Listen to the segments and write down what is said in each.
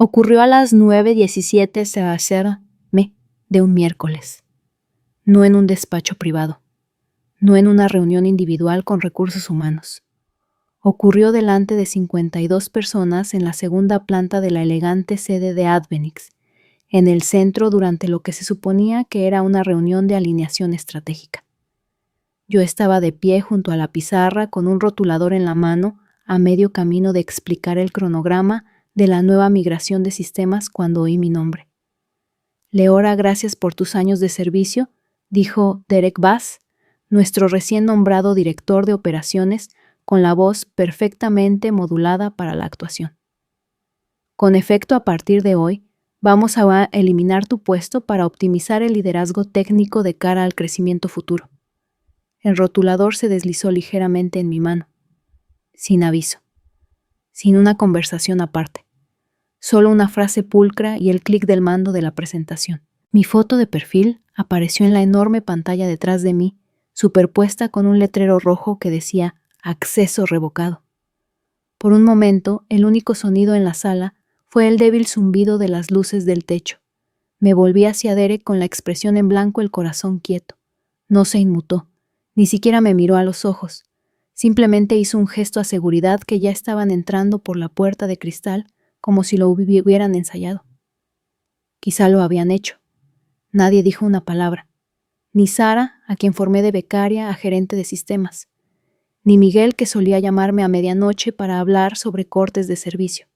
Ocurrió a las 9:17 CACM de un miércoles. No en un despacho privado. No en una reunión individual con recursos humanos. Ocurrió delante de 52 personas en la segunda planta de la elegante sede de Advenix, en el centro durante lo que se suponía que era una reunión de alineación estratégica. Yo estaba de pie junto a la pizarra con un rotulador en la mano, a medio camino de explicar el cronograma de la nueva migración de sistemas cuando oí mi nombre. Leora, gracias por tus años de servicio, dijo Derek Bass, nuestro recién nombrado director de operaciones, con la voz perfectamente modulada para la actuación. Con efecto, a partir de hoy, vamos a eliminar tu puesto para optimizar el liderazgo técnico de cara al crecimiento futuro. El rotulador se deslizó ligeramente en mi mano, sin aviso, sin una conversación aparte. Solo una frase pulcra y el clic del mando de la presentación. Mi foto de perfil apareció en la enorme pantalla detrás de mí, superpuesta con un letrero rojo que decía «Acceso revocado». Por un momento, el único sonido en la sala fue el débil zumbido de las luces del techo. Me volví hacia Derek con la expresión en blanco, el corazón quieto. No se inmutó, ni siquiera me miró a los ojos. Simplemente hizo un gesto a seguridad que ya estaban entrando por la puerta de cristal, como si lo hubieran ensayado. Quizá lo habían hecho. Nadie dijo una palabra. Ni Sara, a quien formé de becaria a gerente de sistemas. Ni Miguel, que solía llamarme a medianoche para hablar sobre cortes de servicio.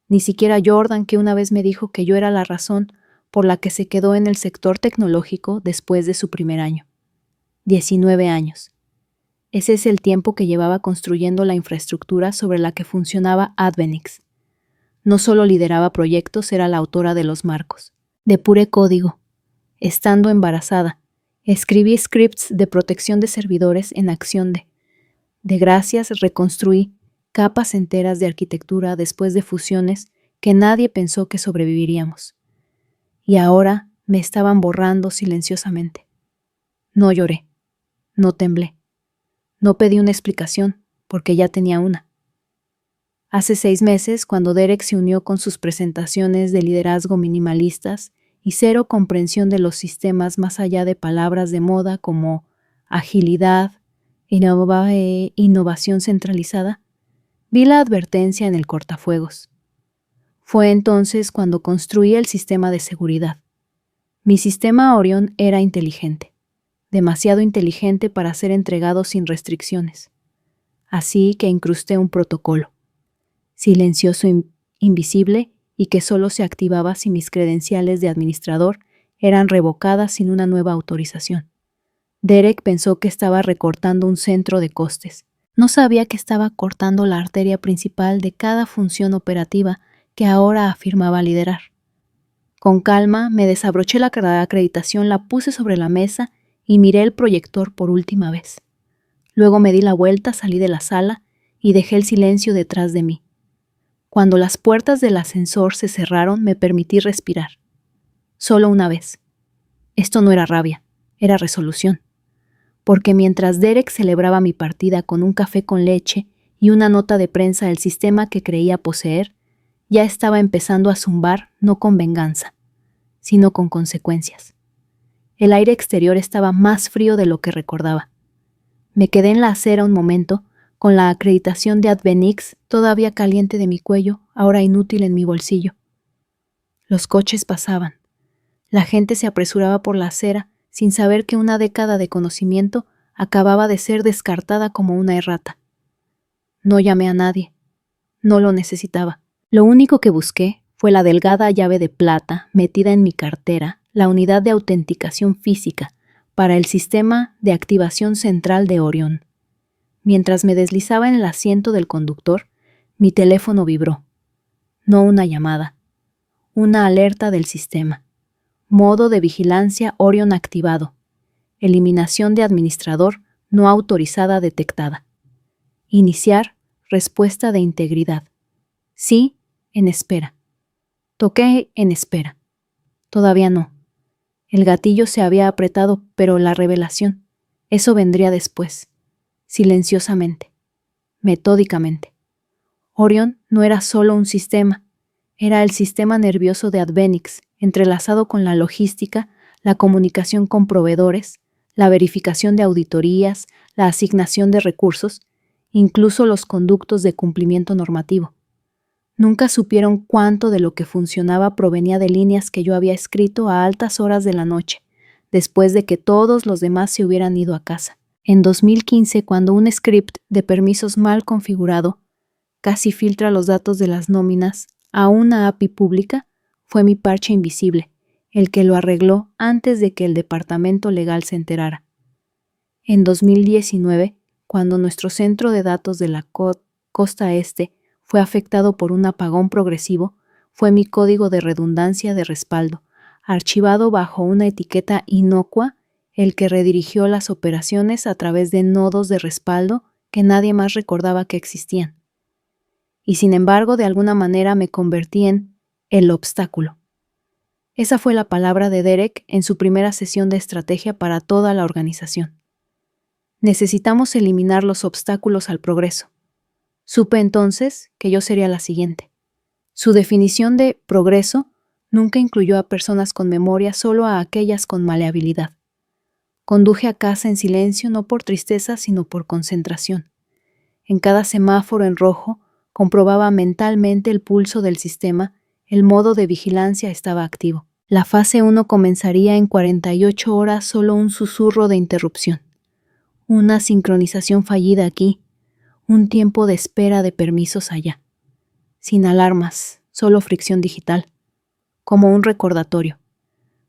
Ni siquiera Jordan, que una vez me dijo que yo era la razón por la que se quedó en el sector tecnológico después de su primer año. 19 años. Ese es el tiempo que llevaba construyendo la infraestructura sobre la que funcionaba Advenix. No solo lideraba proyectos, era la autora de los marcos. Depuré código. Estando embarazada, escribí scripts de protección de servidores en acción de gracias reconstruí capas enteras de arquitectura después de fusiones que nadie pensó que sobreviviríamos. Y ahora me estaban borrando silenciosamente. No lloré, no temblé, no pedí una explicación porque ya tenía una. Hace 6 meses, cuando Derek se unió con sus presentaciones de liderazgo minimalistas y cero comprensión de los sistemas más allá de palabras de moda como agilidad, innovación centralizada, vi la advertencia en el cortafuegos. Fue entonces cuando construí el sistema de seguridad. Mi sistema Orion era inteligente, demasiado inteligente para ser entregado sin restricciones. Así que incrusté un protocolo, silencioso, invisible, y que solo se activaba si mis credenciales de administrador eran revocadas sin una nueva autorización. Derek pensó que estaba recortando un centro de costes. No sabía que estaba cortando la arteria principal de cada función operativa que ahora afirmaba liderar. Con calma, me desabroché la acreditación, la puse sobre la mesa y miré el proyector por última vez. Luego me di la vuelta, salí de la sala y dejé el silencio detrás de mí. Cuando las puertas del ascensor se cerraron, me permití respirar. Solo una vez. Esto no era rabia, era resolución. Porque mientras Derek celebraba mi partida con un café con leche y una nota de prensa del sistema que creía poseer, ya estaba empezando a zumbar no con venganza, sino con consecuencias. El aire exterior estaba más frío de lo que recordaba. Me quedé en la acera un momento, con la acreditación de Advenix todavía caliente de mi cuello, ahora inútil en mi bolsillo. Los coches pasaban. La gente se apresuraba por la acera sin saber que una década de conocimiento acababa de ser descartada como una errata. No llamé a nadie. No lo necesitaba. Lo único que busqué fue la delgada llave de plata metida en mi cartera, la unidad de autenticación física para el sistema de activación central de Orion. Mientras me deslizaba en el asiento del conductor, mi teléfono vibró. No una llamada, una alerta del sistema. Modo de vigilancia Orion activado. Eliminación de administrador no autorizada detectada. Iniciar respuesta de integridad. Sí, en espera. Toqué en espera. Todavía no. El gatillo se había apretado, pero la revelación, eso vendría después. Silenciosamente. Metódicamente. Orion no era solo un sistema, Era el sistema nervioso de Advenix, entrelazado con la logística, la comunicación con proveedores, la verificación de auditorías, la asignación de recursos, incluso los conductos de cumplimiento normativo. Nunca supieron cuánto de lo que funcionaba provenía de líneas que yo había escrito a altas horas de la noche, después de que todos los demás se hubieran ido a casa. En 2015, cuando un script de permisos mal configurado casi filtra los datos de las nóminas a una API pública, fue mi parche invisible, el que lo arregló antes de que el departamento legal se enterara. En 2019, cuando nuestro centro de datos de la costa este fue afectado por un apagón progresivo, fue mi código de redundancia de respaldo, archivado bajo una etiqueta inocua, el que redirigió las operaciones a través de nodos de respaldo que nadie más recordaba que existían. Y sin embargo, de alguna manera me convertí en el obstáculo. Esa fue la palabra de Derek en su primera sesión de estrategia para toda la organización. Necesitamos eliminar los obstáculos al progreso. Supe entonces que yo sería la siguiente. Su definición de progreso nunca incluyó a personas con memoria, solo a aquellas con maleabilidad. Conduje a casa en silencio, no por tristeza, sino por concentración. En cada semáforo en rojo, comprobaba mentalmente el pulso del sistema, el modo de vigilancia estaba activo. La fase 1 comenzaría en 48 horas, solo un susurro de interrupción. Una sincronización fallida aquí, un tiempo de espera de permisos allá. Sin alarmas, solo fricción digital, como un recordatorio.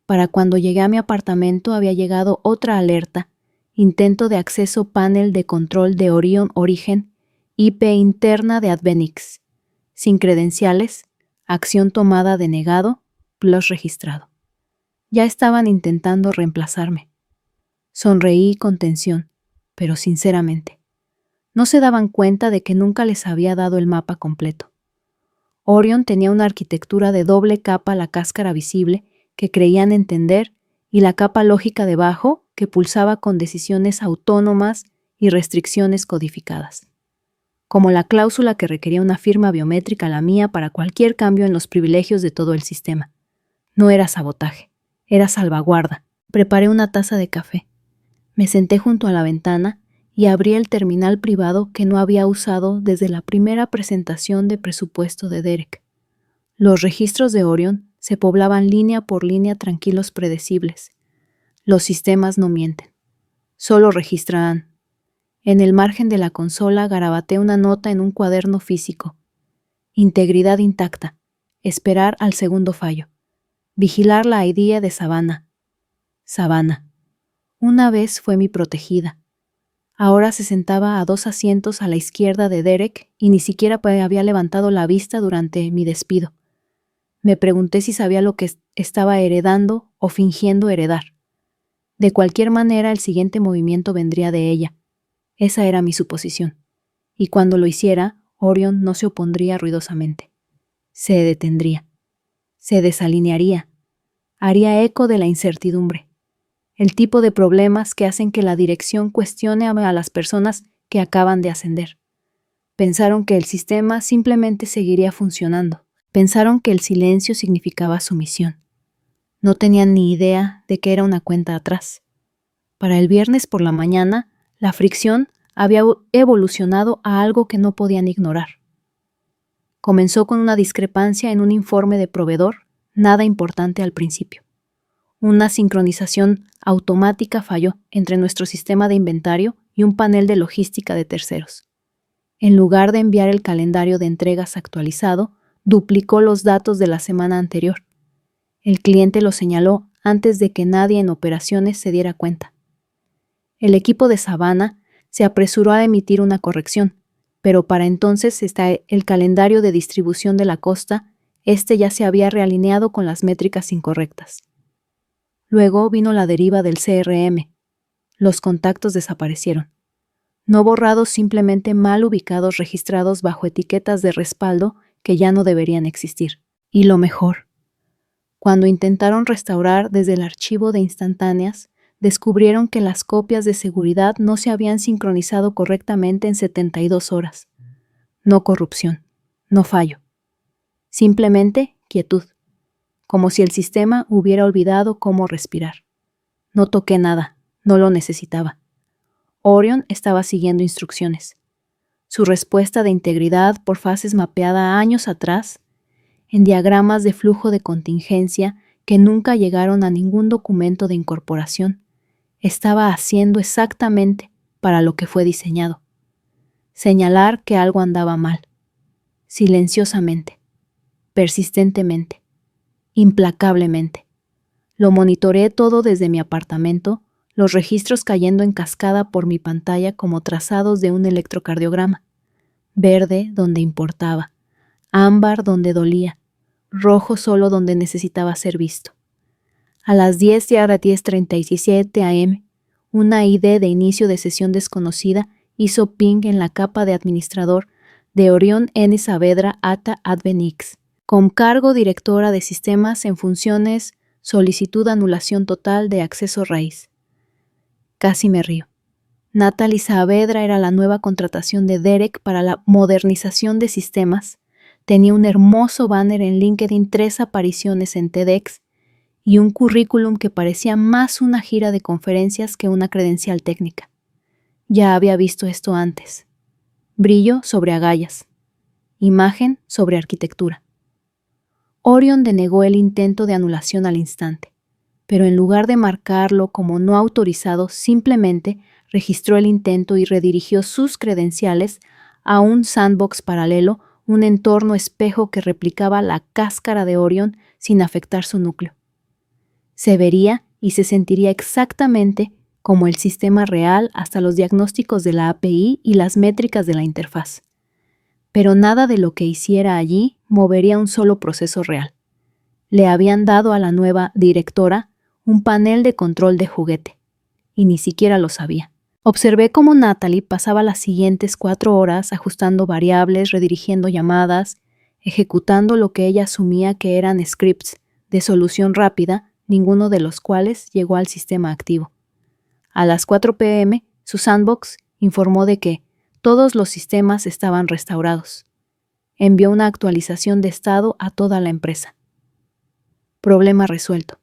Para cuando llegué a mi apartamento había llegado otra alerta, intento de acceso panel de control de Orion Origen, IP interna de Advenix, sin credenciales, acción tomada denegado, plus registrado. Ya estaban intentando reemplazarme. Sonreí con tensión, pero sinceramente. No se daban cuenta de que nunca les había dado el mapa completo. Orion tenía una arquitectura de doble capa, la cáscara visible, que creían entender, y la capa lógica debajo, que pulsaba con decisiones autónomas y restricciones codificadas. Como la cláusula que requería una firma biométrica, la mía, para cualquier cambio en los privilegios de todo el sistema. No era sabotaje, era salvaguarda. Preparé una taza de café. Me senté junto a la ventana y abrí el terminal privado que no había usado desde la primera presentación de presupuesto de Derek. Los registros de Orion se poblaban línea por línea, tranquilos, predecibles. Los sistemas no mienten, solo registrarán. En el margen de la consola garabateé una nota en un cuaderno físico. Integridad intacta. Esperar al segundo fallo. Vigilar la idea de Savannah. Savannah. Una vez fue mi protegida. Ahora se sentaba a 2 asientos a la izquierda de Derek y ni siquiera había levantado la vista durante mi despido. Me pregunté si sabía lo que estaba heredando o fingiendo heredar. De cualquier manera, el siguiente movimiento vendría de ella. Esa era mi suposición. Y cuando lo hiciera, Orion no se opondría ruidosamente. Se detendría. Se desalinearía. Haría eco de la incertidumbre. El tipo de problemas que hacen que la dirección cuestione a las personas que acaban de ascender. Pensaron que el sistema simplemente seguiría funcionando. Pensaron que el silencio significaba sumisión. No tenían ni idea de que era una cuenta atrás. Para el viernes por la mañana, la fricción había evolucionado a algo que no podían ignorar. Comenzó con una discrepancia en un informe de proveedor, nada importante al principio. Una sincronización automática falló entre nuestro sistema de inventario y un panel de logística de terceros. En lugar de enviar el calendario de entregas actualizado, duplicó los datos de la semana anterior. El cliente lo señaló antes de que nadie en operaciones se diera cuenta. El equipo de Savannah se apresuró a emitir una corrección, pero para entonces el calendario de distribución de la costa, ya se había realineado con las métricas incorrectas. Luego vino la deriva del CRM. Los contactos desaparecieron. No borrados, simplemente mal ubicados, registrados bajo etiquetas de respaldo que ya no deberían existir. Y lo mejor, cuando intentaron restaurar desde el archivo de instantáneas, descubrieron que las copias de seguridad no se habían sincronizado correctamente en 72 horas. No corrupción, no fallo. Simplemente quietud, como si el sistema hubiera olvidado cómo respirar. No toqué nada, no lo necesitaba. Orion estaba siguiendo instrucciones. Su respuesta de integridad por fases mapeada años atrás, en diagramas de flujo de contingencia que nunca llegaron a ningún documento de incorporación, estaba haciendo exactamente para lo que fue diseñado. Señalar que algo andaba mal, silenciosamente, persistentemente, implacablemente. Lo monitoreé todo desde mi apartamento, los registros cayendo en cascada por mi pantalla como trazados de un electrocardiograma. Verde donde importaba, ámbar donde dolía, rojo solo donde necesitaba ser visto. A las 10:37 am, una ID de inicio de sesión desconocida hizo ping en la capa de administrador de Orion N. Saavedra Atta Advenix, con cargo directora de sistemas en funciones, solicitud de anulación total de acceso raíz. Casi me río. Natalie Saavedra era la nueva contratación de Derek para la modernización de sistemas. Tenía un hermoso banner en LinkedIn, 3 apariciones en TEDx y un currículum que parecía más una gira de conferencias que una credencial técnica. Ya había visto esto antes. Brillo sobre agallas. Imagen sobre arquitectura. Orion denegó el intento de anulación al instante, pero en lugar de marcarlo como no autorizado, simplemente registró el intento y redirigió sus credenciales a un sandbox paralelo, un entorno espejo que replicaba la cáscara de Orion sin afectar su núcleo. Se vería y se sentiría exactamente como el sistema real hasta los diagnósticos de la API y las métricas de la interfaz. Pero nada de lo que hiciera allí movería un solo proceso real. Le habían dado a la nueva directora un panel de control de juguete, y ni siquiera lo sabía. Observé cómo Natalie pasaba las siguientes 4 horas ajustando variables, redirigiendo llamadas, ejecutando lo que ella asumía que eran scripts de solución rápida, ninguno de los cuales llegó al sistema activo. A las 4 p.m., su sandbox informó de que todos los sistemas estaban restaurados. Envió una actualización de estado a toda la empresa. Problema resuelto,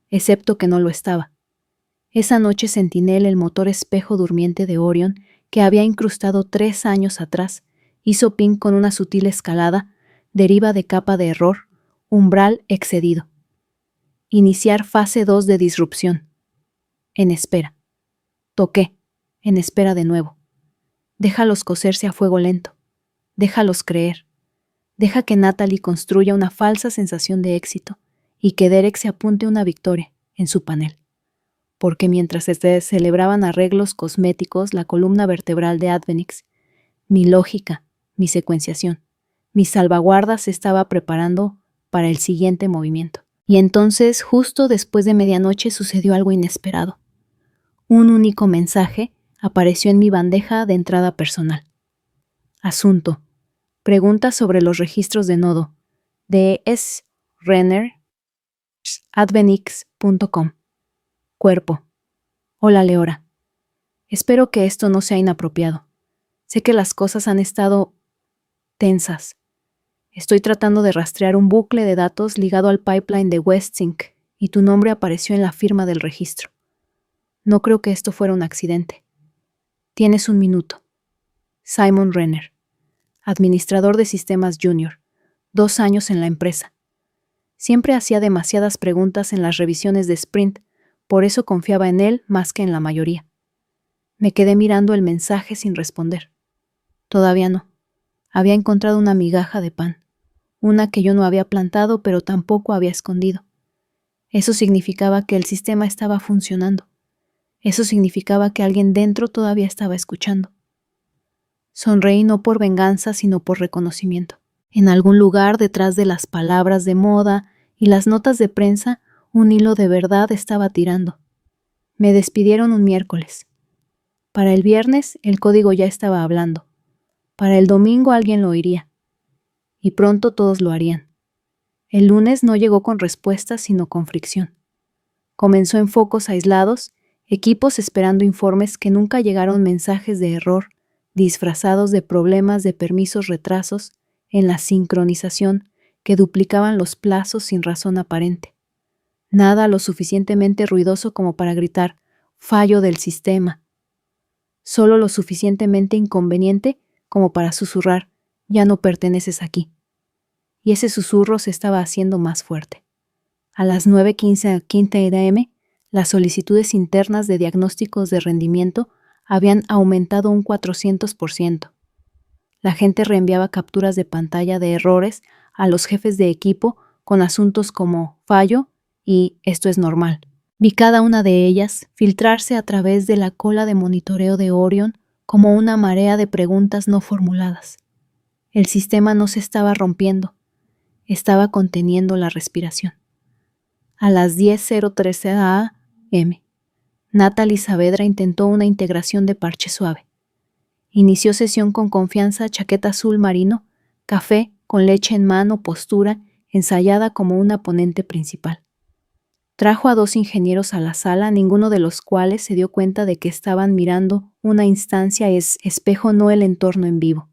excepto que no lo estaba. Esa noche Sentinel, el motor espejo durmiente de Orion, que había incrustado 3 años atrás, hizo ping con una sutil escalada, deriva de capa de error, umbral excedido. Iniciar fase 2 de disrupción. En espera. Toqué, en espera de nuevo. Déjalos cocerse a fuego lento. Déjalos creer. Deja que Natalie construya una falsa sensación de éxito y que Derek se apunte una victoria en su panel. Porque mientras se celebraban arreglos cosméticos, la columna vertebral de Advenix, mi lógica, mi secuenciación, mis salvaguardas se estaba preparando para el siguiente movimiento. Y entonces, justo después de medianoche, sucedió algo inesperado. Un único mensaje apareció en mi bandeja de entrada personal. Asunto. Pregunta sobre los registros de nodo de srenner@advenix.com. Cuerpo. Hola, Leora. Espero que esto no sea inapropiado. Sé que las cosas han estado tensas. Estoy tratando de rastrear un bucle de datos ligado al pipeline de WestSync y tu nombre apareció en la firma del registro. No creo que esto fuera un accidente. Tienes un minuto. Simon Renner, administrador de sistemas junior, 2 años en la empresa. Siempre hacía demasiadas preguntas en las revisiones de sprint, por eso confiaba en él más que en la mayoría. Me quedé mirando el mensaje sin responder. Todavía no. Había encontrado una migaja de pan, una que yo no había plantado pero tampoco había escondido. Eso significaba que el sistema estaba funcionando. Eso significaba que alguien dentro todavía estaba escuchando. Sonreí no por venganza, sino por reconocimiento. En algún lugar detrás de las palabras de moda y las notas de prensa, un hilo de verdad estaba tirando. Me despidieron un miércoles. Para el viernes, el código ya estaba hablando. Para el domingo alguien lo oiría. Y pronto todos lo harían. El lunes no llegó con respuestas, sino con fricción. Comenzó en focos aislados, equipos esperando informes que nunca llegaron, mensajes de error, disfrazados de problemas de permisos, retrasos en la sincronización que duplicaban los plazos sin razón aparente. Nada lo suficientemente ruidoso como para gritar «fallo del sistema». Solo lo suficientemente inconveniente como para susurrar «ya no perteneces aquí». Y ese susurro se estaba haciendo más fuerte. A las 9:15 a.m., las solicitudes internas de diagnósticos de rendimiento habían aumentado un 400%. La gente reenviaba capturas de pantalla de errores a los jefes de equipo con asuntos como fallo y esto es normal. Vi cada una de ellas filtrarse a través de la cola de monitoreo de Orion como una marea de preguntas no formuladas. El sistema no se estaba rompiendo, estaba conteniendo la respiración. A las 10:03 a.m., Natalie Saavedra intentó una integración de parche suave. Inició sesión con confianza, chaqueta azul marino, café, con leche en mano, postura, ensayada como una ponente principal. Trajo a 2 ingenieros a la sala, ninguno de los cuales se dio cuenta de que estaban mirando una instancia espejo, no el entorno en vivo.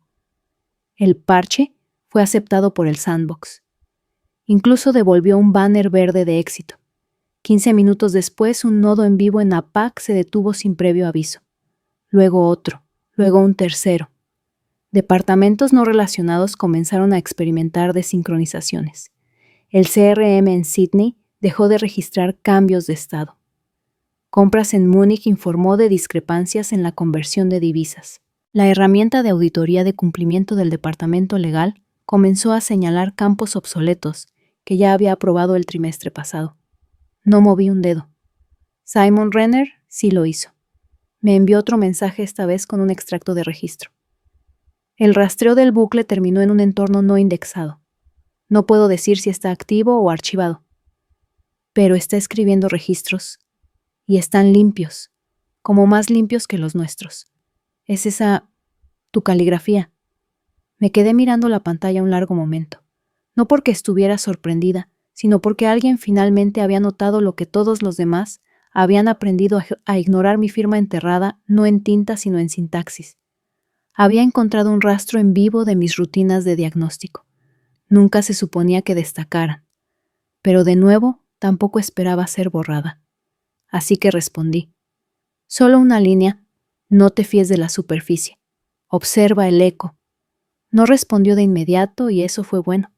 El parche fue aceptado por el sandbox. Incluso devolvió un banner verde de éxito. 15 minutos después, un nodo en vivo en APAC se detuvo sin previo aviso. Luego otro, luego un tercero. Departamentos no relacionados comenzaron a experimentar desincronizaciones. El CRM en Sydney dejó de registrar cambios de estado. Compras en Múnich informó de discrepancias en la conversión de divisas. La herramienta de auditoría de cumplimiento del departamento legal comenzó a señalar campos obsoletos que ya había aprobado el trimestre pasado. No moví un dedo. Simon Renner sí lo hizo. Me envió otro mensaje, esta vez con un extracto de registro. El rastreo del bucle terminó en un entorno no indexado. No puedo decir si está activo o archivado. Pero está escribiendo registros. Y están limpios, como más limpios que los nuestros. ¿Es esa tu caligrafía? Me quedé mirando la pantalla un largo momento. No porque estuviera sorprendida, sino porque alguien finalmente había notado lo que todos los demás habían aprendido a ignorar: mi firma enterrada, no en tinta sino en sintaxis. Había encontrado un rastro en vivo de mis rutinas de diagnóstico. Nunca se suponía que destacaran. Pero de nuevo, tampoco esperaba ser borrada. Así que respondí. Solo una línea, no te fíes de la superficie. Observa el eco. No respondió de inmediato y eso fue bueno.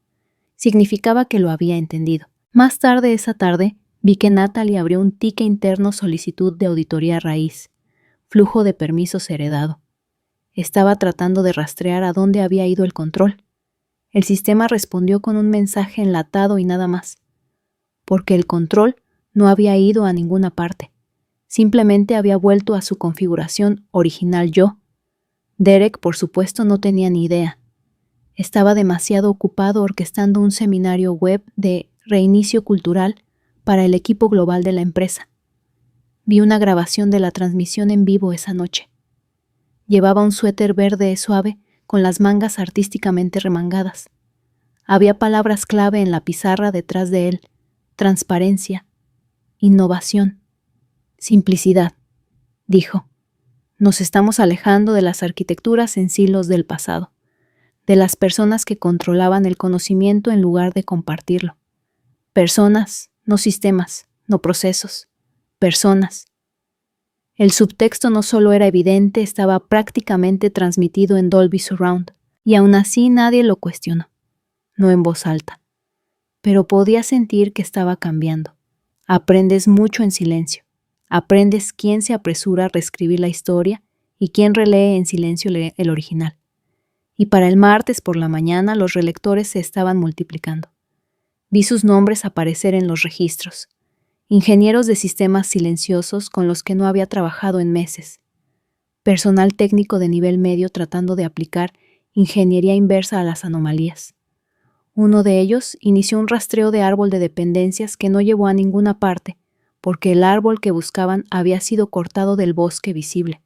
Significaba que lo había entendido. Más tarde esa tarde, vi que Natalie abrió un ticket interno solicitud de auditoría raíz, flujo de permisos heredado. Estaba tratando de rastrear a dónde había ido el control. El sistema respondió con un mensaje enlatado y nada más. Porque el control no había ido a ninguna parte. Simplemente había vuelto a su configuración original yo. Derek, por supuesto, no tenía ni idea. Estaba demasiado ocupado orquestando un seminario web de reinicio cultural para el equipo global de la empresa. Vi una grabación de la transmisión en vivo esa noche. Llevaba un suéter verde suave con las mangas artísticamente remangadas. Había palabras clave en la pizarra detrás de él: transparencia, innovación, simplicidad. Dijo: nos estamos alejando de las arquitecturas en silos del pasado, de las personas que controlaban el conocimiento en lugar de compartirlo. Personas, no sistemas, no procesos. Personas. El subtexto no solo era evidente, estaba prácticamente transmitido en Dolby Surround, y aún así nadie lo cuestionó. No en voz alta. Pero podía sentir que estaba cambiando. Aprendes mucho en silencio. Aprendes quién se apresura a reescribir la historia y quién relee en silencio el original. Y para el martes por la mañana los relectores se estaban multiplicando. Vi sus nombres aparecer en los registros. Ingenieros de sistemas silenciosos con los que no había trabajado en meses. Personal técnico de nivel medio tratando de aplicar ingeniería inversa a las anomalías. Uno de ellos inició un rastreo de árbol de dependencias que no llevó a ninguna parte, porque el árbol que buscaban había sido cortado del bosque visible.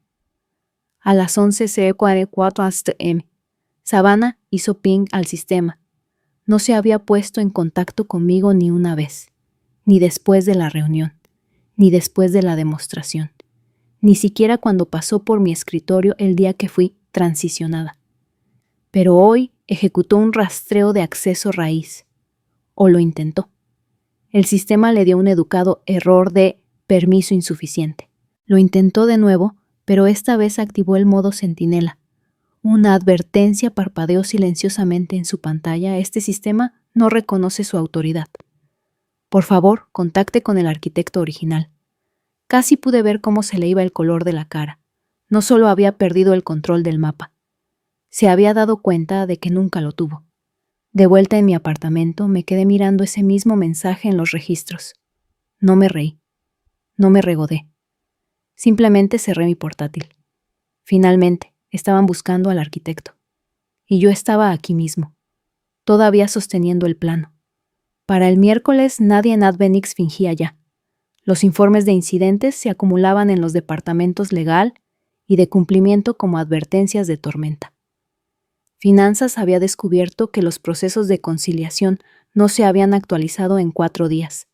A las 11:44 a.m., Savannah hizo ping al sistema. No se había puesto en contacto conmigo ni una vez, ni después de la reunión, ni después de la demostración, ni siquiera cuando pasó por mi escritorio el día que fui transicionada. Pero hoy ejecutó un rastreo de acceso raíz. o lo intentó. El sistema le dio un educado error de permiso insuficiente. Lo intentó de nuevo, pero esta vez activó el modo centinela. Una advertencia parpadeó silenciosamente en su pantalla. Este sistema no reconoce su autoridad. Por favor, contacte con el arquitecto original. Casi pude ver cómo se le iba el color de la cara. No solo había perdido el control del mapa, se había dado cuenta de que nunca lo tuvo. De vuelta en mi apartamento, me quedé mirando ese mismo mensaje en los registros. No me reí. No me regodé. Simplemente cerré mi portátil. Finalmente, estaban buscando al arquitecto. Y yo estaba aquí mismo, todavía sosteniendo el plano. Para el miércoles nadie en Advenix fingía ya. Los informes de incidentes se acumulaban en los departamentos legal y de cumplimiento como advertencias de tormenta. Finanzas había descubierto que los procesos de conciliación no se habían actualizado en 4 días.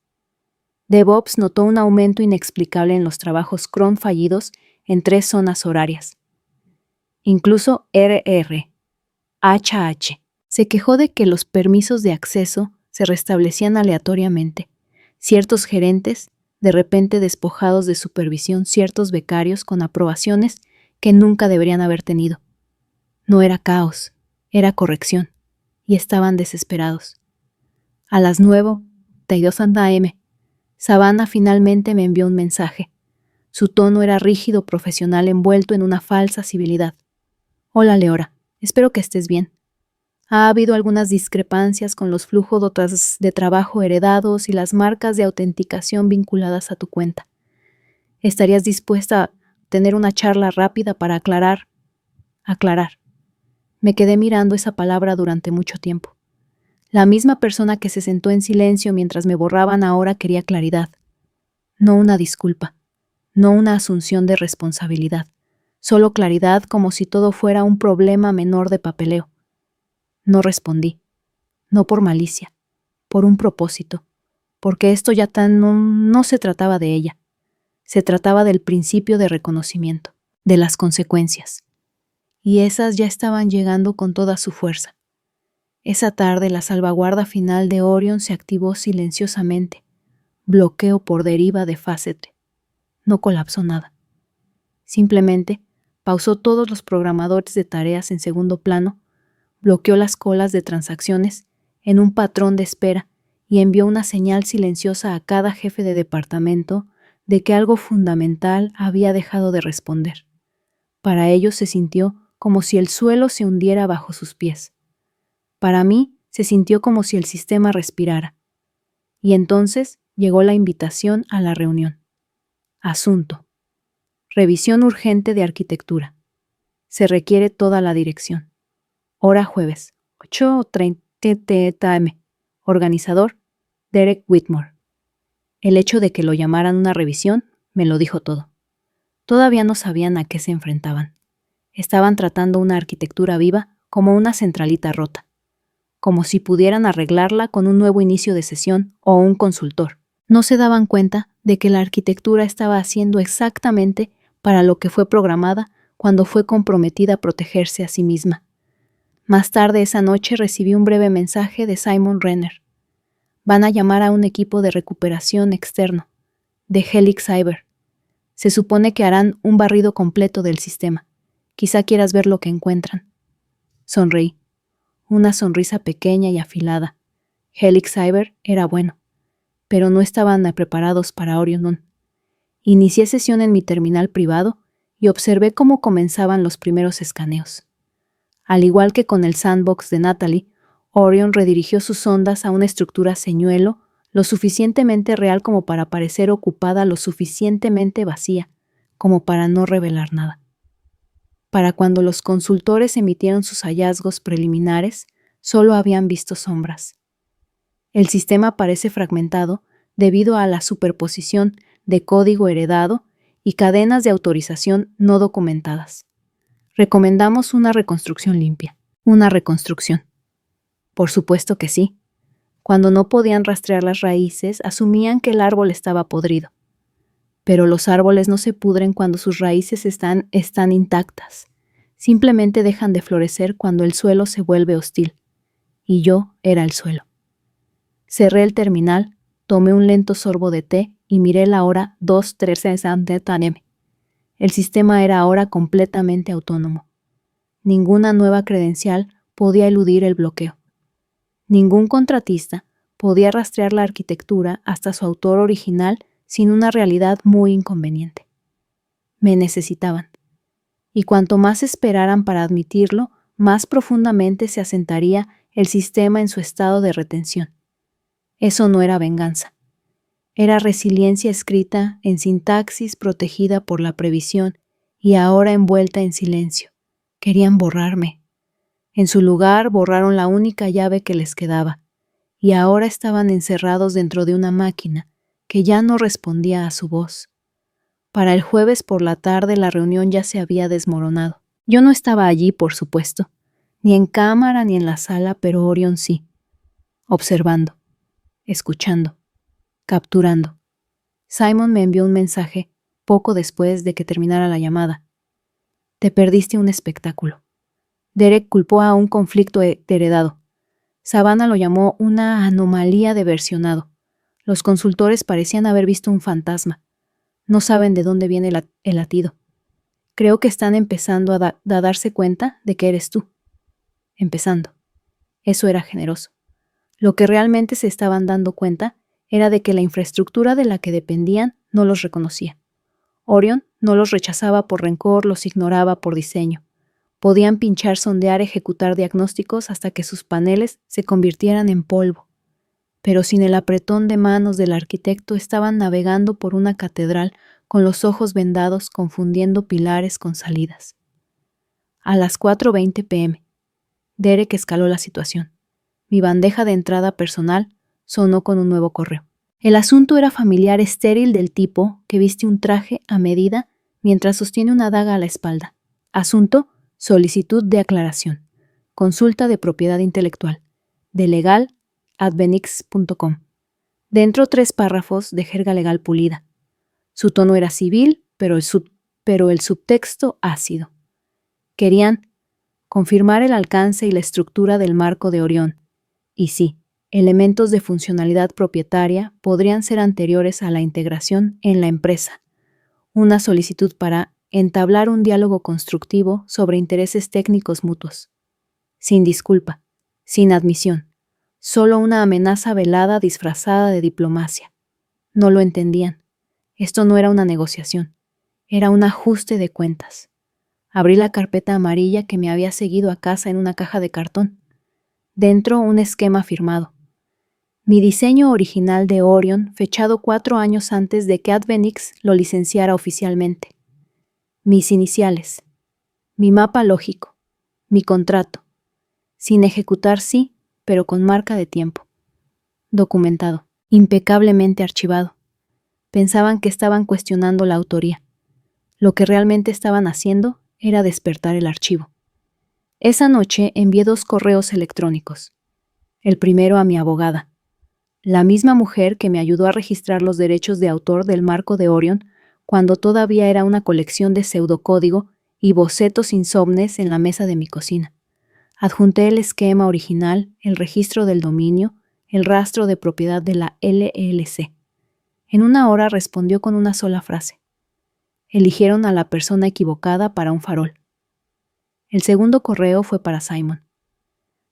DevOps notó un aumento inexplicable en los trabajos cron fallidos en 3 zonas horarias. Incluso HH se quejó de que los permisos de acceso se restablecían aleatoriamente. Ciertos gerentes, de repente despojados de supervisión, ciertos becarios con aprobaciones que nunca deberían haber tenido. No era caos, era corrección, y estaban desesperados. A las 9:32 AM, Savannah finalmente me envió un mensaje. Su tono era rígido, profesional, envuelto en una falsa civilidad. Hola, Leora, espero que estés bien. Ha habido algunas discrepancias con los flujos de trabajo heredados y las marcas de autenticación vinculadas a tu cuenta. ¿Estarías dispuesta a tener una charla rápida para aclarar? Me quedé mirando esa palabra durante mucho tiempo. La misma persona que se sentó en silencio mientras me borraban ahora quería claridad. No una disculpa, no una asunción de responsabilidad, solo claridad como si todo fuera un problema menor de papeleo. No respondí, no por malicia, por un propósito, porque esto ya no se trataba de ella, se trataba del principio de reconocimiento, de las consecuencias. Y esas ya estaban llegando con toda su fuerza. Esa tarde la salvaguarda final de Orion se activó silenciosamente. Bloqueo por deriva de Facet. No colapsó nada. Simplemente pausó todos los programadores de tareas en segundo plano, bloqueó las colas de transacciones en un patrón de espera y envió una señal silenciosa a cada jefe de departamento de que algo fundamental había dejado de responder. Para ellos se sintió como si el suelo se hundiera bajo sus pies. Para mí se sintió como si el sistema respirara. Y entonces llegó la invitación a la reunión. Asunto: revisión urgente de arquitectura. Se requiere toda la dirección. Hora jueves, 8:30 AM. Organizador: Derek Whitmore. El hecho de que lo llamaran una revisión me lo dijo todo. Todavía no sabían a qué se enfrentaban. Estaban tratando una arquitectura viva como una centralita rota, como si pudieran arreglarla con un nuevo inicio de sesión o un consultor. No se daban cuenta de que la arquitectura estaba haciendo exactamente para lo que fue programada cuando fue comprometida a protegerse a sí misma. Más tarde esa noche recibí un breve mensaje de Simon Renner. Van a llamar a un equipo de recuperación externo, de Helix Cyber. Se supone que harán un barrido completo del sistema. Quizá quieras ver lo que encuentran. Sonreí. Una sonrisa pequeña y afilada. Helix Cyber era bueno, pero no estaban preparados para Orion. Inicié sesión en mi terminal privado y observé cómo comenzaban los primeros escaneos. Al igual que con el sandbox de Natalie, Orion redirigió sus ondas a una estructura señuelo lo suficientemente real como para parecer ocupada, lo suficientemente vacía como para no revelar nada. Para cuando los consultores emitieron sus hallazgos preliminares, solo habían visto sombras. El sistema parece fragmentado debido a la superposición de código heredado y cadenas de autorización no documentadas. Recomendamos una reconstrucción limpia. Una reconstrucción. Por supuesto que sí. Cuando no podían rastrear las raíces, asumían que el árbol estaba podrido. Pero los árboles no se pudren cuando sus raíces están intactas. Simplemente dejan de florecer cuando el suelo se vuelve hostil. Y yo era el suelo. Cerré el terminal, tomé un lento sorbo de té y miré la hora 2:13 am. El sistema era ahora completamente autónomo. Ninguna nueva credencial podía eludir el bloqueo. Ningún contratista podía rastrear la arquitectura hasta su autor original sin una realidad muy inconveniente. Me necesitaban. Y cuanto más esperaran para admitirlo, más profundamente se asentaría el sistema en su estado de retención. Eso no era venganza. Era resiliencia escrita en sintaxis protegida por la previsión y ahora envuelta en silencio. Querían borrarme. En su lugar borraron la única llave que les quedaba, y ahora estaban encerrados dentro de una máquina que ya no respondía a su voz. Para el jueves por la tarde la reunión ya se había desmoronado. Yo no estaba allí, por supuesto, ni en cámara ni en la sala, pero Orion sí. Observando, escuchando, capturando. Simon me envió un mensaje poco después de que terminara la llamada. Te perdiste un espectáculo. Derek culpó a un conflicto heredado. Savannah lo llamó una anomalía de versionado. Los consultores parecían haber visto un fantasma. No saben de dónde viene el latido. Creo que están empezando a darse cuenta de que eres tú. Empezando. Eso era generoso. Lo que realmente se estaban dando cuenta era de que la infraestructura de la que dependían no los reconocía. Orion no los rechazaba por rencor, los ignoraba por diseño. Podían pinchar, sondear, ejecutar diagnósticos hasta que sus paneles se convirtieran en polvo. Pero sin el apretón de manos del arquitecto estaban navegando por una catedral con los ojos vendados, confundiendo pilares con salidas. A las 4:20 p.m., Derek escaló la situación. Mi bandeja de entrada personal sonó con un nuevo correo. El asunto era familiar estéril del tipo que viste un traje a medida mientras sostiene una daga a la espalda. Asunto: solicitud de aclaración. Consulta de propiedad intelectual. De legal@benix.com. Dentro 3 párrafos de jerga legal pulida. Su tono era civil, pero el subtexto ácido. Querían confirmar el alcance y la estructura del marco de Orión. Y sí, elementos de funcionalidad propietaria podrían ser anteriores a la integración en la empresa. Una solicitud para entablar un diálogo constructivo sobre intereses técnicos mutuos. Sin disculpa, sin admisión, solo una amenaza velada disfrazada de diplomacia. No lo entendían. Esto no era una negociación, era un ajuste de cuentas. Abrí la carpeta amarilla que me había seguido a casa en una caja de cartón. Dentro un esquema firmado. Mi diseño original de Orion, fechado 4 años antes de que Advenix lo licenciara oficialmente. Mis iniciales. Mi mapa lógico. Mi contrato. Sin ejecutar, sí, pero con marca de tiempo. Documentado. Impecablemente archivado. Pensaban que estaban cuestionando la autoría. Lo que realmente estaban haciendo era despertar el archivo. Esa noche envié 2 correos electrónicos. El primero a mi abogada, la misma mujer que me ayudó a registrar los derechos de autor del marco de Orion cuando todavía era una colección de pseudocódigo y bocetos insomnes en la mesa de mi cocina. Adjunté el esquema original, el registro del dominio, el rastro de propiedad de la LLC. En 1 hora respondió con una sola frase. Eligieron a la persona equivocada para un farol. El segundo correo fue para Simon.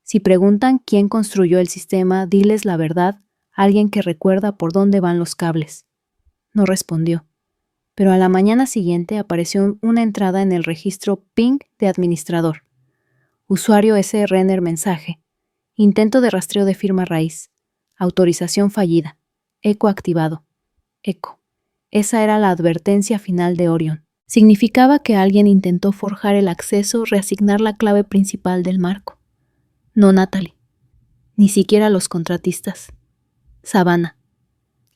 Si preguntan quién construyó el sistema, diles la verdad, alguien que recuerda por dónde van los cables. No respondió, pero a la mañana siguiente apareció una entrada en el registro ping de administrador. Usuario S. Renner mensaje. Intento de rastreo de firma raíz. Autorización fallida. Eco activado. Eco. Esa era la advertencia final de Orion. Significaba que alguien intentó forjar el acceso, reasignar la clave principal del marco. No Natalie. Ni siquiera los contratistas. Savannah.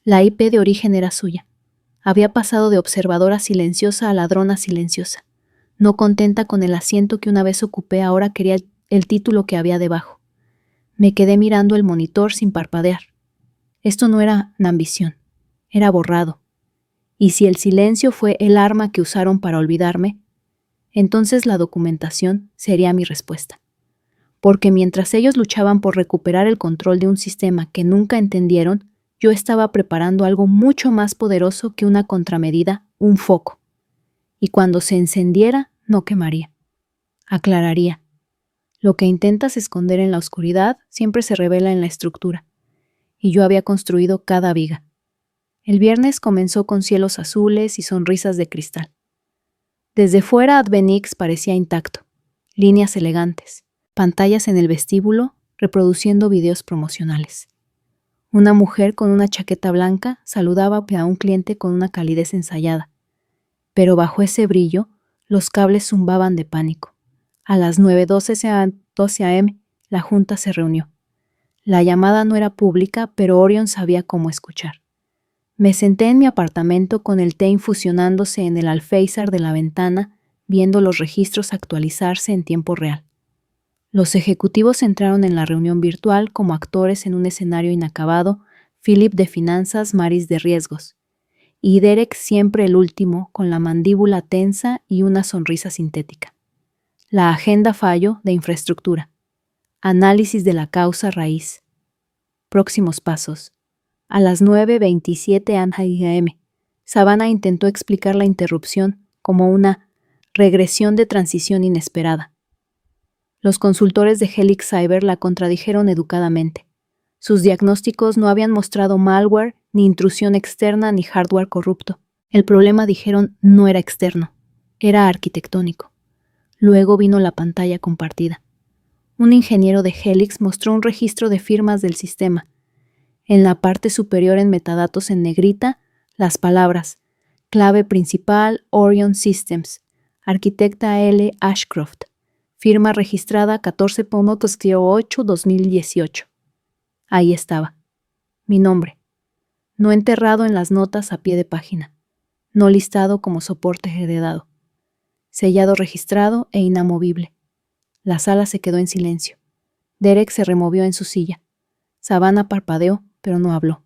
La IP de origen era suya. Había pasado de observadora silenciosa a ladrona silenciosa. No contenta con el asiento que una vez ocupé, ahora quería el título que había debajo. Me quedé mirando el monitor sin parpadear. Esto no era ambición. Era borrado. Y si el silencio fue el arma que usaron para olvidarme, entonces la documentación sería mi respuesta. porque mientras ellos luchaban por recuperar el control de un sistema que nunca entendieron, yo estaba preparando algo mucho más poderoso que una contramedida, un foco. Y cuando se encendiera, no quemaría. Aclararía. Lo que intentas esconder en la oscuridad siempre se revela en la estructura. Y yo había construido cada viga. El viernes comenzó con cielos azules y sonrisas de cristal. Desde fuera Advenix parecía intacto. Líneas elegantes, pantallas en el vestíbulo reproduciendo videos promocionales. Una mujer con una chaqueta blanca saludaba a un cliente con una calidez ensayada. Pero bajo ese brillo, los cables zumbaban de pánico. A las 9:12 a.m., la junta se reunió. La llamada no era pública, pero Orion sabía cómo escuchar. Me senté en mi apartamento con el té infusionándose en el alféizar de la ventana, viendo los registros actualizarse en tiempo real. Los ejecutivos entraron en la reunión virtual como actores en un escenario inacabado, Philip de finanzas, Maris de riesgos, y Derek siempre el último, con la mandíbula tensa y una sonrisa sintética. La agenda fallo de infraestructura. Análisis de la causa raíz. Próximos pasos. A las 9:27 a.m., Savannah intentó explicar la interrupción como una regresión de transición inesperada. Los consultores de Helix Cyber la contradijeron educadamente. Sus diagnósticos no habían mostrado malware, ni intrusión externa, ni hardware corrupto. El problema, dijeron, no era externo, era arquitectónico. Luego vino la pantalla compartida. Un ingeniero de Helix mostró un registro de firmas del sistema. En la parte superior en metadatos en negrita, las palabras clave principal Orion Systems, arquitecta L. Ashcroft, firma registrada 14.08-2018. Ahí estaba. Mi nombre. No enterrado en las notas a pie de página. No listado como soporte heredado. Sellado registrado e inamovible. La sala se quedó en silencio. Derek se removió en su silla. Savannah parpadeó, pero no habló.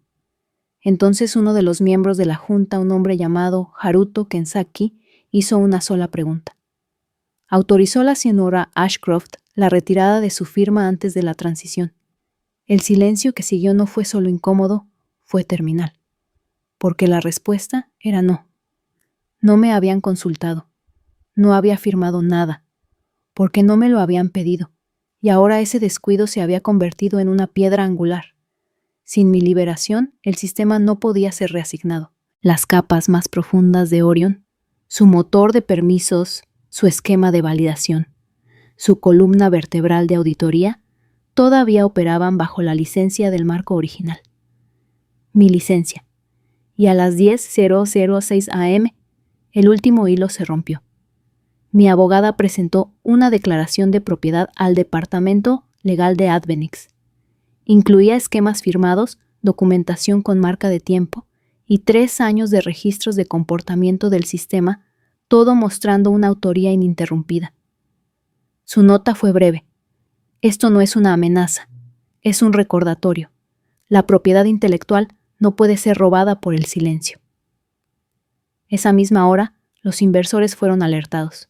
Entonces uno de los miembros de la junta, un hombre llamado Haruto Kensaki, hizo una sola pregunta. ¿Autorizó la señora Ashcroft la retirada de su firma antes de la transición? El silencio que siguió no fue solo incómodo, fue terminal. Porque la respuesta era no. No me habían consultado. No había firmado nada. Porque no me lo habían pedido. Y ahora ese descuido se había convertido en una piedra angular. Sin mi liberación, el sistema no podía ser reasignado. Las capas más profundas de Orion, su motor de permisos, su esquema de validación, su columna vertebral de auditoría, todavía operaban bajo la licencia del marco original. Mi licencia. Y a las 10:006 a.m., el último hilo se rompió. Mi abogada presentó una declaración de propiedad al Departamento Legal de Advenix. Incluía esquemas firmados, documentación con marca de tiempo y 3 años de registros de comportamiento del sistema, todo mostrando una autoría ininterrumpida. Su nota fue breve. Esto no es una amenaza, es un recordatorio. La propiedad intelectual no puede ser robada por el silencio. Esa misma hora, los inversores fueron alertados.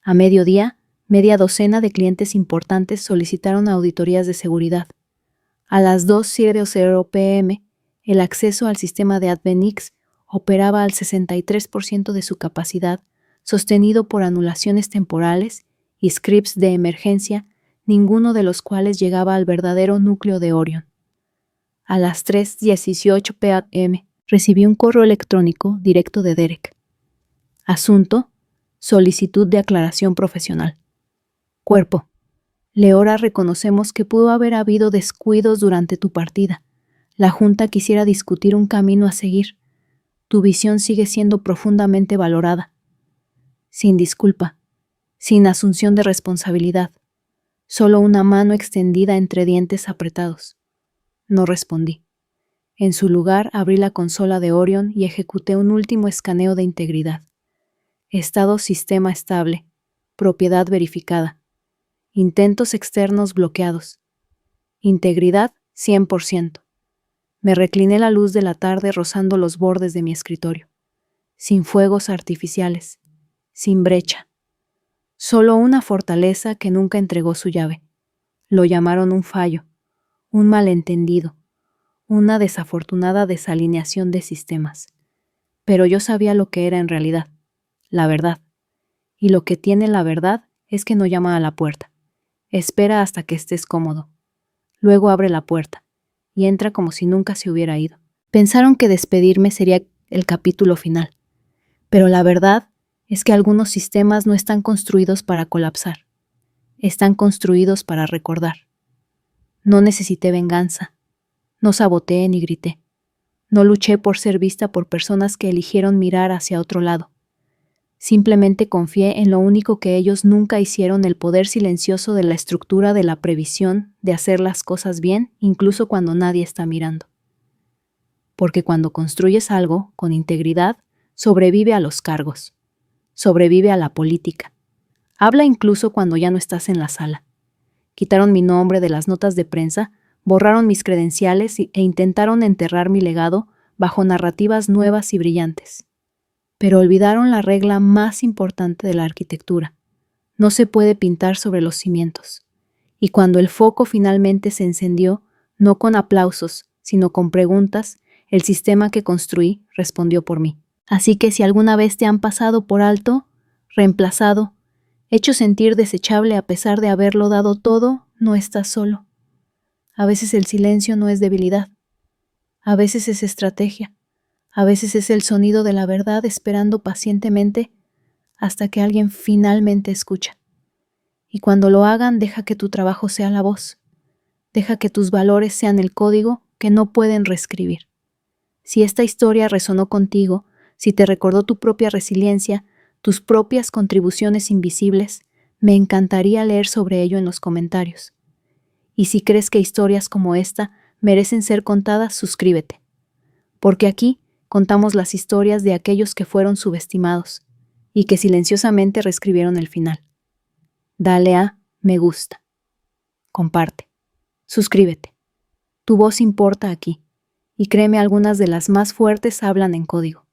A mediodía, media docena de clientes importantes solicitaron auditorías de seguridad. A las 2:00 p.m., el acceso al sistema de Advenix operaba al 63% de su capacidad, sostenido por anulaciones temporales y scripts de emergencia, ninguno de los cuales llegaba al verdadero núcleo de Orion. A las 3:18 p.m. recibí un correo electrónico directo de Derek. Asunto: solicitud de aclaración profesional. Cuerpo: Leora, reconocemos que pudo haber habido descuidos durante tu partida. La Junta quisiera discutir un camino a seguir. Tu visión sigue siendo profundamente valorada. Sin disculpa, sin asunción de responsabilidad, solo una mano extendida entre dientes apretados. No respondí. En su lugar, abrí la consola de Orion y ejecuté un último escaneo de integridad. Estado sistema estable. Propiedad verificada. Intentos externos bloqueados. Integridad 100%. Me recliné la luz de la tarde rozando los bordes de mi escritorio. Sin fuegos artificiales. Sin brecha. Solo una fortaleza que nunca entregó su llave. Lo llamaron un fallo, un malentendido, una desafortunada desalineación de sistemas. Pero yo sabía lo que era en realidad, la verdad. Y lo que tiene la verdad es que no llama a la puerta. Espera hasta que estés cómodo. Luego abre la puerta y entra como si nunca se hubiera ido. Pensaron que despedirme sería el capítulo final. Pero la verdad es que algunos sistemas no están construidos para colapsar. Están construidos para recordar. No necesité venganza. No saboteé ni grité. No luché por ser vista por personas que eligieron mirar hacia otro lado. Simplemente confié en lo único que ellos nunca hicieron, el poder silencioso de la estructura de la previsión de hacer las cosas bien, incluso cuando nadie está mirando. Porque cuando construyes algo con integridad, sobrevive a los cargos, sobrevive a la política. Habla incluso cuando ya no estás en la sala. Quitaron mi nombre de las notas de prensa, borraron mis credenciales e intentaron enterrar mi legado bajo narrativas nuevas y brillantes. Pero olvidaron la regla más importante de la arquitectura. No se puede pintar sobre los cimientos. Y cuando el foco finalmente se encendió, no con aplausos, sino con preguntas, el sistema que construí respondió por mí. Así que si alguna vez te han pasado por alto, reemplazado, hecho sentir desechable a pesar de haberlo dado todo, no estás solo. A veces el silencio no es debilidad. A veces es estrategia. A veces es el sonido de la verdad esperando pacientemente hasta que alguien finalmente escucha. Y cuando lo hagan, deja que tu trabajo sea la voz. Deja que tus valores sean el código que no pueden reescribir. Si esta historia resonó contigo, si te recordó tu propia resiliencia, tus propias contribuciones invisibles, me encantaría leer sobre ello en los comentarios. Y si crees que historias como esta merecen ser contadas, suscríbete. Porque aquí contamos las historias de aquellos que fueron subestimados y que silenciosamente reescribieron el final. Dale a me gusta. Comparte. Suscríbete. Tu voz importa aquí. Y créeme, algunas de las más fuertes hablan en código.